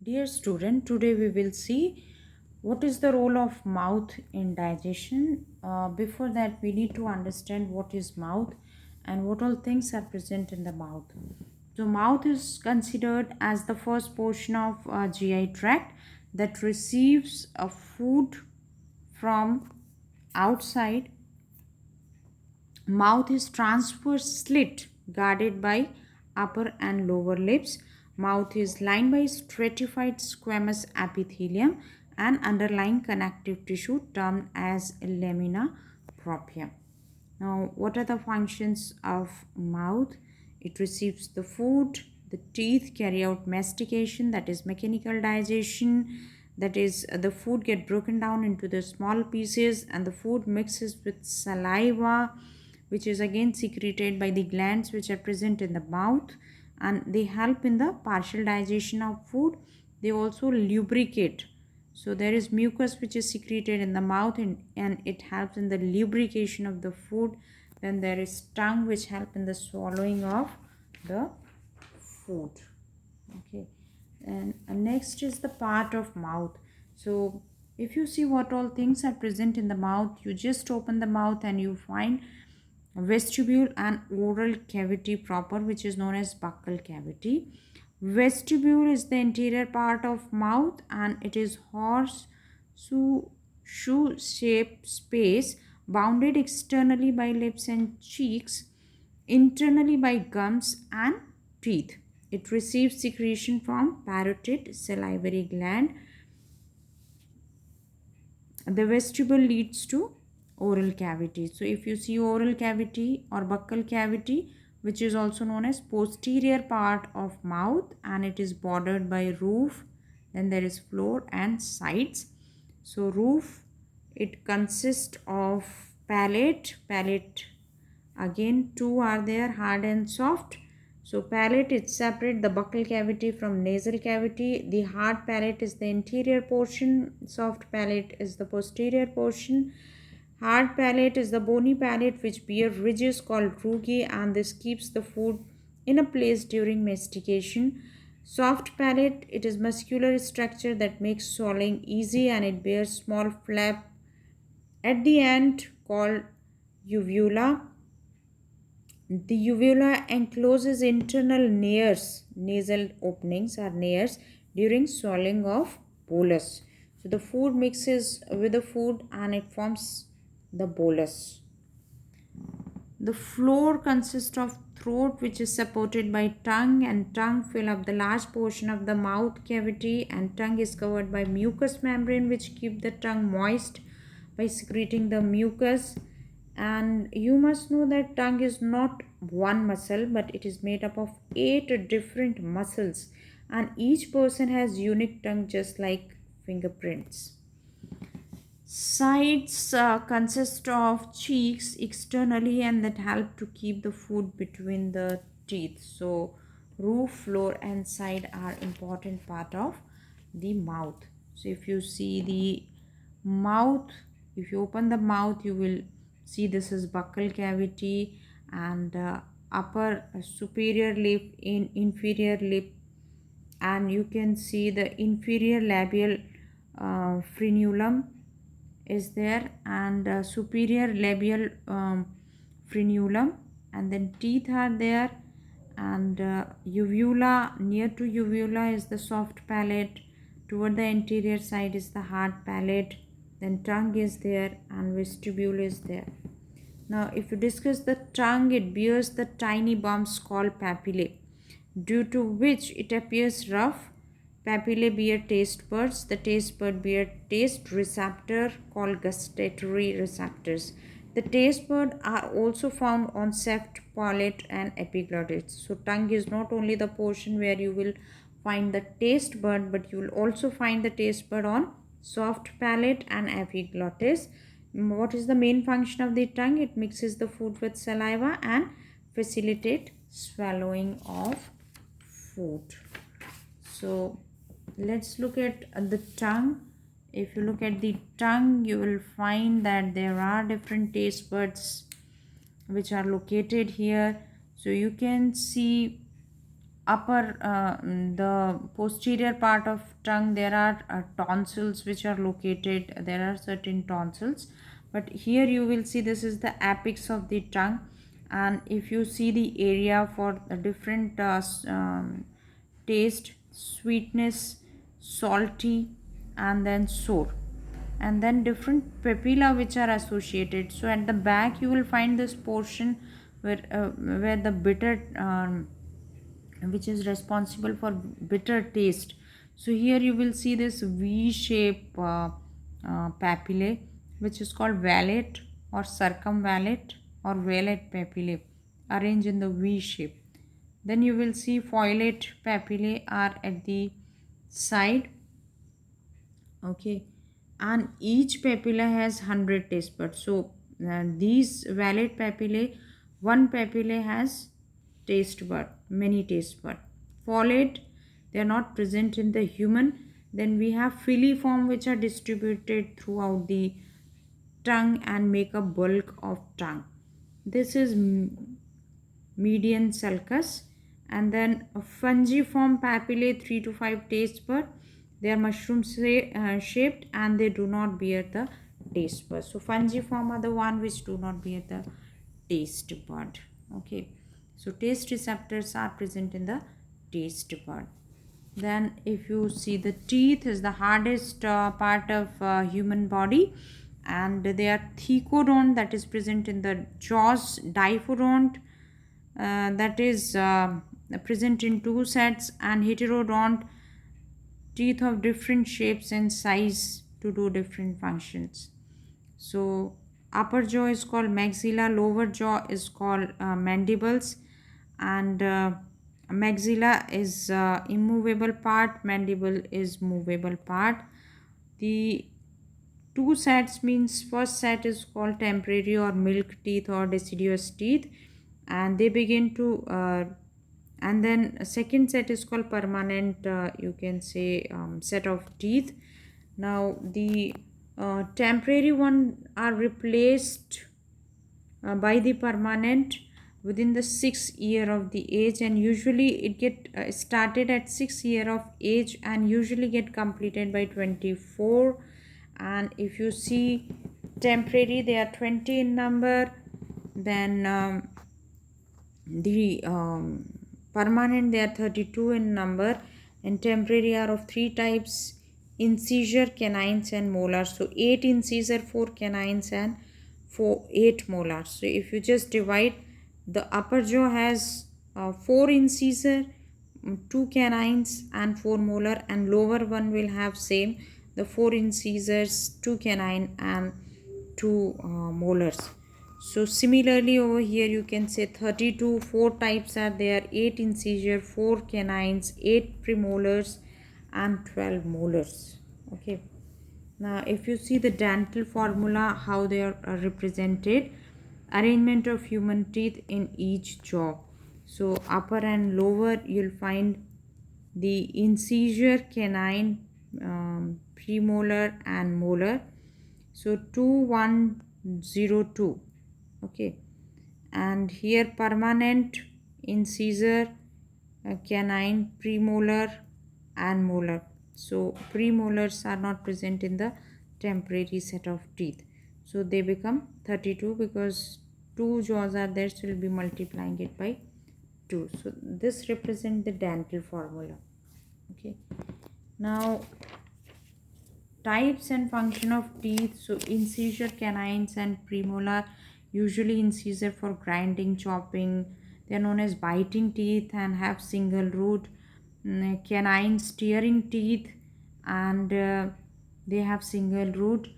Dear student, today we will see what is the role of mouth in digestion. Before that, we need to understand what is mouth and what all things are present in the mouth. So, mouth is considered as the first portion of GI tract that receives a food from outside. Mouth is transverse slit guarded by upper and lower lips. Mouth is lined by stratified squamous epithelium and underlying connective tissue termed as lamina propria. Now, what are the functions of mouth? It receives the food, the teeth carry out mastication, that is mechanical digestion, that is the food get broken down into the small pieces and the food mixes with saliva, which is again secreted by the glands which are present in the mouth, and they help in the partial digestion of food. They also lubricate. So there is mucus which is secreted in the mouth, and it helps in the lubrication of the food. Then there is tongue which help in the swallowing of the food. Okay, and next is the part of mouth. So if you see what all things are present in the mouth, you just open the mouth and you find vestibule and oral cavity proper, which is known as buccal cavity. Vestibule is the interior part of mouth and it is shoe shaped space bounded externally by lips and cheeks, internally by gums and teeth. It receives secretion from parotid salivary gland. The vestibule leads to oral cavity. So if you see oral cavity or buccal cavity, which is also known as posterior part of mouth, and it is bordered by roof, then there is floor and sides. So roof, it consists of palate again two are there, hard and soft. So palate, it separates the buccal cavity from nasal cavity. The hard palate is the interior portion, soft palate is the posterior portion. Hard palate is the bony palate which bear ridges called rugae, and this keeps the food in a place during mastication. Soft palate, it is muscular structure that makes swallowing easy, and it bears small flap at the end called uvula. The uvula encloses internal nares, nasal openings or nares during swallowing of bolus. So the food mixes with the food and it forms the bolus. The floor consists of throat which is supported by tongue, and tongue fill up the large portion of the mouth cavity, and tongue is covered by mucous membrane which keep the tongue moist by secreting the mucus. And you must know that tongue is not one muscle, but it is made up of 8 different muscles, and each person has unique tongue just like fingerprints. Sides consist of cheeks externally and that help to keep the food between the teeth. So roof, floor and side are important part of the mouth. So if you see the mouth, if you open the mouth, you will see this is buccal cavity, and upper superior lip, in inferior lip, and you can see the inferior labial frenulum is there, and superior labial frenulum, and then teeth are there, and uvula, near to uvula is the soft palate, toward the anterior side is the hard palate, then tongue is there and vestibule is there. Now if you discuss the tongue, it bears the tiny bumps called papillae, due to which it appears rough. Papillae bear taste buds. The taste bud bear taste receptor called gustatory receptors. The taste bud are also found on cleft palate and epiglottis. So tongue is not only the portion where you will find the taste bud, but you will also find the taste bud on soft palate and epiglottis. What is the main function of the tongue? It mixes the food with saliva and facilitate swallowing of food. So let's look at the tongue. If you look at the tongue, you will find that there are different taste buds which are located here. So you can see the posterior part of tongue, there are tonsils which are located. There are certain tonsils, but here you will see this is the apex of the tongue. And if you see the area for the different taste, sweetness, salty, and then sour, and then different papilla which are associated. So at the back you will find this portion where the bitter which is responsible for bitter taste. So here you will see this V shape papillae, which is called valate or circumvallate or valate papillae, arranged in the V shape. Then you will see foilate papillae are at the side. Okay, and each papilla has 100 taste buds. So these valid papillae, one papillae has taste bud, many taste bud. Folate, they are not present in the human. Then we have filiform, which are distributed throughout the tongue and make a bulk of tongue. This is median sulcus. And then a fungiform papillae, 3 to 5 taste bud. They are mushroom shaped and they do not bear the taste bud. So fungiform are the one which do not bear the taste bud. Okay, so taste receptors are present in the taste bud. Then if you see, the teeth is the hardest part of human body, and they are thecodont, that is present in the jaws, diphodont, that is present in two sets, and heterodont, teeth of different shapes and size to do different functions. So upper jaw is called maxilla, lower jaw is called mandibles, and maxilla is immovable part, mandible is movable part. The two sets means first set is called temporary or milk teeth or deciduous teeth, and they begin to and then a second set is called permanent, you can say set of teeth. Now the temporary one are replaced by the permanent within the 6th year of the age, and usually it get started at 6th year of age and usually get completed by 24. And if you see temporary, they are 20 in number. Then the permanent, they are 32 in number. And temporary are of three types: incisor, canines, and molars. So 8 incisor, 4 canines, and 8 molars. So if you just divide, the upper jaw has 4 incisor, 2 canines, and 4 molar, and lower one will have same, the 4 incisors, 2 canine, and 2 molars. So similarly over here you can say 32, 4 types are there: 8 incisor, 4 canines, 8 premolars, and 12 molars. Okay, now if you see the dental formula, how they are represented: arrangement of human teeth in each jaw. So upper and lower you'll find the incisor, canine, premolar, and molar. So 2102. Okay, and here permanent, incisor, canine, premolar, and molar. So premolars are not present in the temporary set of teeth, so they become 32 because 2 jaws are there, so we'll be multiplying it by 2. So this represents the dental formula. Okay, now types and function of teeth. So incisor, canines, and premolar, usually incisor for grinding, chopping. They are known as biting teeth and have single root. Canines, tearing teeth, and they have single root.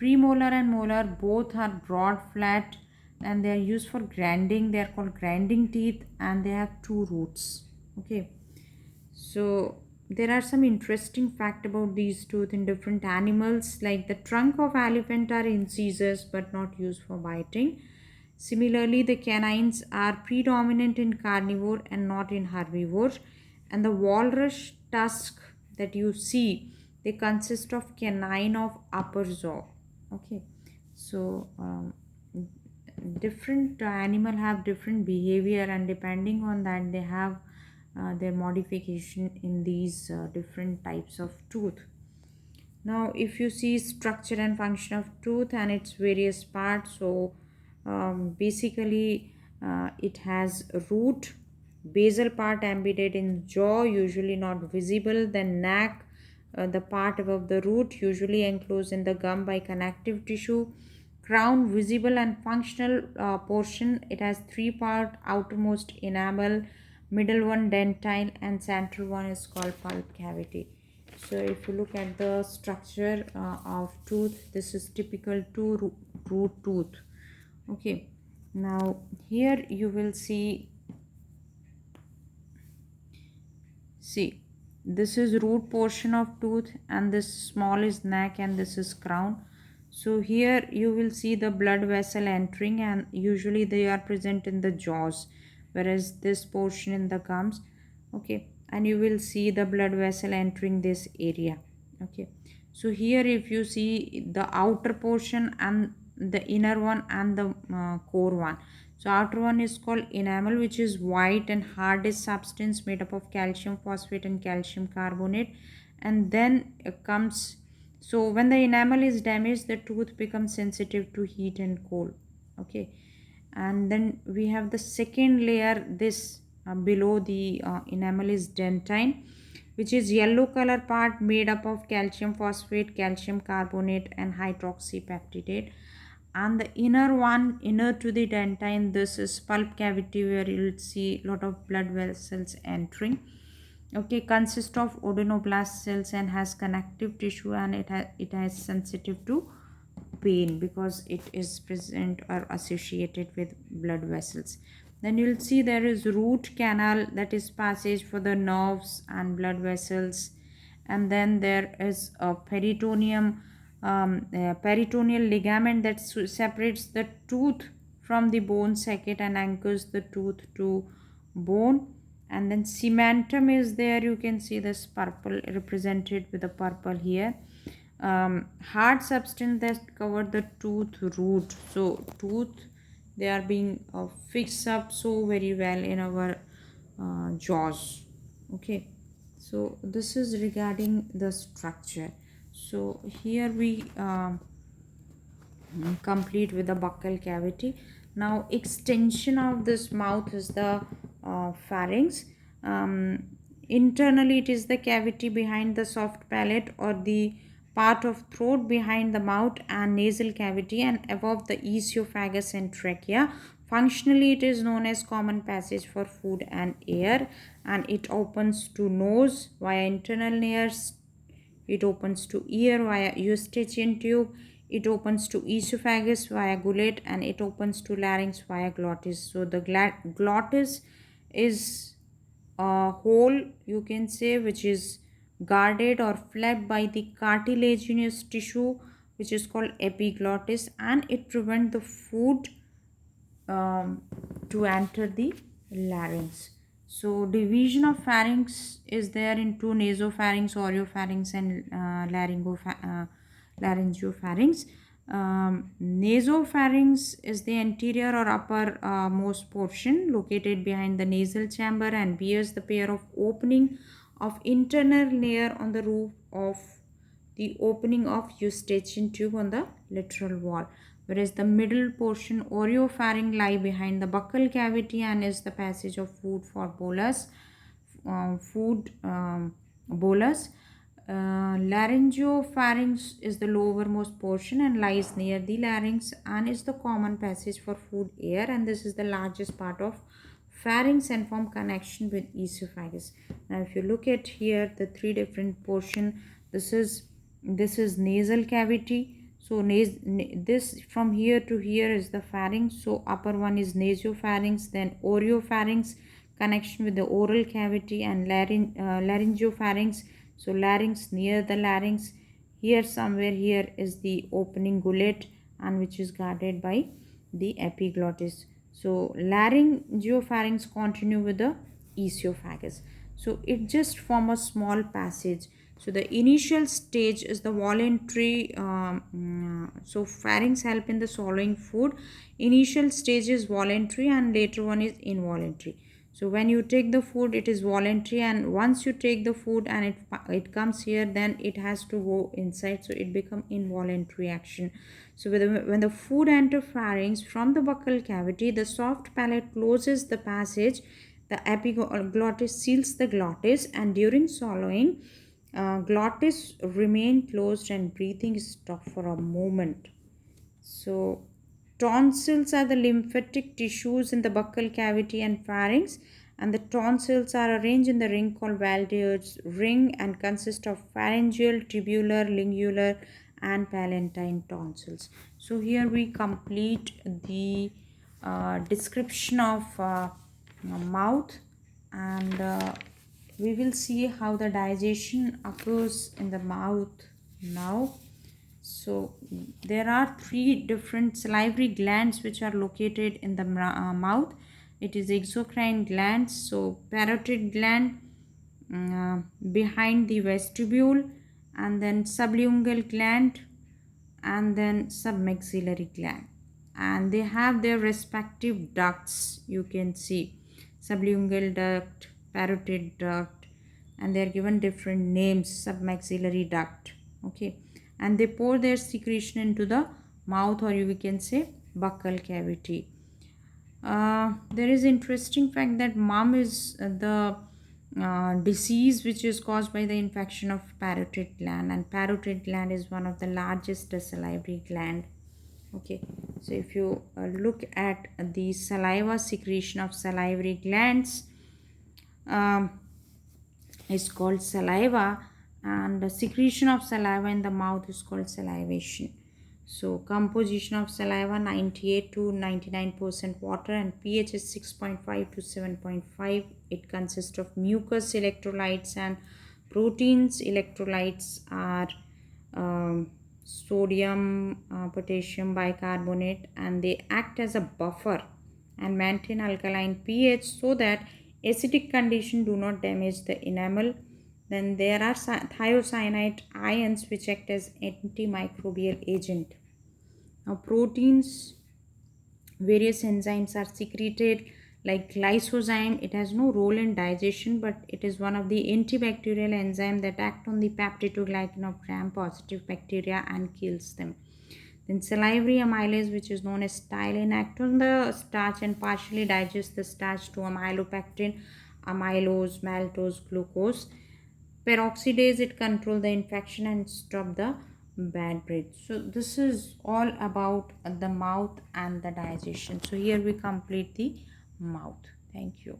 Premolar and molar both are broad, flat, and they are used for grinding. They are called grinding teeth, and they have 2 roots. Okay, so there are some interesting fact about these tooth in different animals. Like the trunk of elephant are incisors but not used for biting. Similarly, the canines are predominant in carnivore and not in herbivore. And the walrus tusk that you see, they consist of canine of upper jaw. Okay, so different animal have different behavior, and depending on that they have their modification in these different types of tooth. Now if you see structure and function of tooth and its various parts, so basically it has a root, basal part embedded in jaw, usually not visible, then neck, the part above the root, usually enclosed in the gum by connective tissue, crown visible and functional portion. It has three part: outermost enamel, middle one dentine, and central one is called pulp cavity. So if you look at the structure of tooth, this is typical to root tooth. Okay, now here you will see this is root portion of tooth, and this small is neck, and this is crown. So here you will see the blood vessel entering, and usually they are present in the jaws, whereas this portion in the gums. Okay, and you will see the blood vessel entering this area. Okay, so here if you see the outer portion and the inner one and the core one. So outer one is called enamel, which is white and hardest substance made up of calcium phosphate and calcium carbonate. And then comes, so when the enamel is damaged, the tooth becomes sensitive to heat and cold. Okay, and then we have the second layer, this below the enamel is dentine, which is yellow color part made up of calcium phosphate, calcium carbonate, and hydroxypeptidate. And the inner one, inner to the dentine, this is pulp cavity, where you'll see a lot of blood vessels entering. Okay, consists of odenoblast cells and has connective tissue, and it has sensitive to pain because it is present or associated with blood vessels. Then you'll see there is root canal, that is passage for the nerves and blood vessels. And then there is a peritoneal ligament that separates the tooth from the bone socket and anchors the tooth to bone. And then cementum is there, you can see this purple represented with the purple here. Hard substance that cover the tooth root. So tooth, they are being fixed up so very well in our jaws. Okay, so this is regarding the structure. So here we complete with the buccal cavity. Now extension of this mouth is the pharynx. Internally it is the cavity behind the soft palate or the part of throat behind the mouth and nasal cavity, and above the esophagus and trachea. Functionally it is known as common passage for food and air, and it opens to nose via internal nares, it opens to ear via eustachian tube, it opens to esophagus via gullet, and it opens to larynx via glottis. So the glottis is a hole, you can say, which is guarded or flapped by the cartilaginous tissue, which is called epiglottis, and it prevents the food to enter the larynx. So division of pharynx is there into nasopharynx, oropharynx, and laryngopharynx. Nasopharynx is the anterior or upper most portion located behind the nasal chamber and bears the pair of opening of internal layer on the roof of the opening of eustachian tube on the lateral wall, whereas the middle portion oropharynx lie behind the buccal cavity and is the passage of food for bolus. Bolus. Laryngopharynx is the lowermost portion and lies near the larynx and is the common passage for food air, and this is the largest part of pharynx and form connection with esophagus. Now if you look at here the three different portion, this is nasal cavity. So this from here to here is the pharynx. So upper one is nasopharynx, then oropharynx, connection with the oral cavity, and laryngopharynx. So larynx near the larynx. Here somewhere here is the opening gullet, and which is guarded by the epiglottis. So laryngopharynx continue with the esophagus. So it just form a small passage. So the initial stage is the voluntary. So pharynx help in the swallowing food. Initial stage is voluntary and later one is involuntary. So when you take the food, it is voluntary, and once you take the food and it comes here, then it has to go inside, so it become involuntary action. So when the food enter pharynx from the buccal cavity, the soft palate closes the passage, the epiglottis seals the glottis, and during swallowing, glottis remain closed and breathing is stopped for a moment. So, tonsils are the lymphatic tissues in the buccal cavity and pharynx, and the tonsils are arranged in the ring called Valdeur's ring and consist of pharyngeal, tubular, lingular, and palatine tonsils. So, here we complete the description of mouth, and we will see how the digestion occurs in the mouth now. So there are three different salivary glands which are located in the mouth. It is exocrine glands, so parotid gland behind the vestibule, and then sublingual gland, and then submaxillary gland, and they have their respective ducts. You can see sublingual duct, parotid duct, and they are given different names. Submaxillary duct, okay, and they pour their secretion into the mouth, or you can say buccal cavity. There is interesting fact that mum is the disease which is caused by the infection of parotid gland, and parotid gland is one of the largest salivary gland. Okay, so if you look at the saliva secretion of salivary glands, um, is called saliva, and the secretion of saliva in the mouth is called salivation. So composition of saliva 98 to 99% water, and pH is 6.5 to 7.5. It consists of mucus, electrolytes, and proteins. Electrolytes are sodium, potassium bicarbonate, and they act as a buffer and maintain alkaline pH so that acidic condition do not damage the enamel. Then there are thiocyanate ions which act as antimicrobial agent. Now proteins, various enzymes are secreted like lysozyme. It has no role in digestion, but it is one of the antibacterial enzyme that act on the peptidoglycan of gram-positive bacteria and kills them. Then salivary amylase, which is known as ptyalin, act on the starch and partially digest the starch to amylopectin, amylose, maltose, glucose. Peroxidase, it control the infection and stop the bad breath. So this is all about the mouth and the digestion. So here we complete the mouth. Thank you.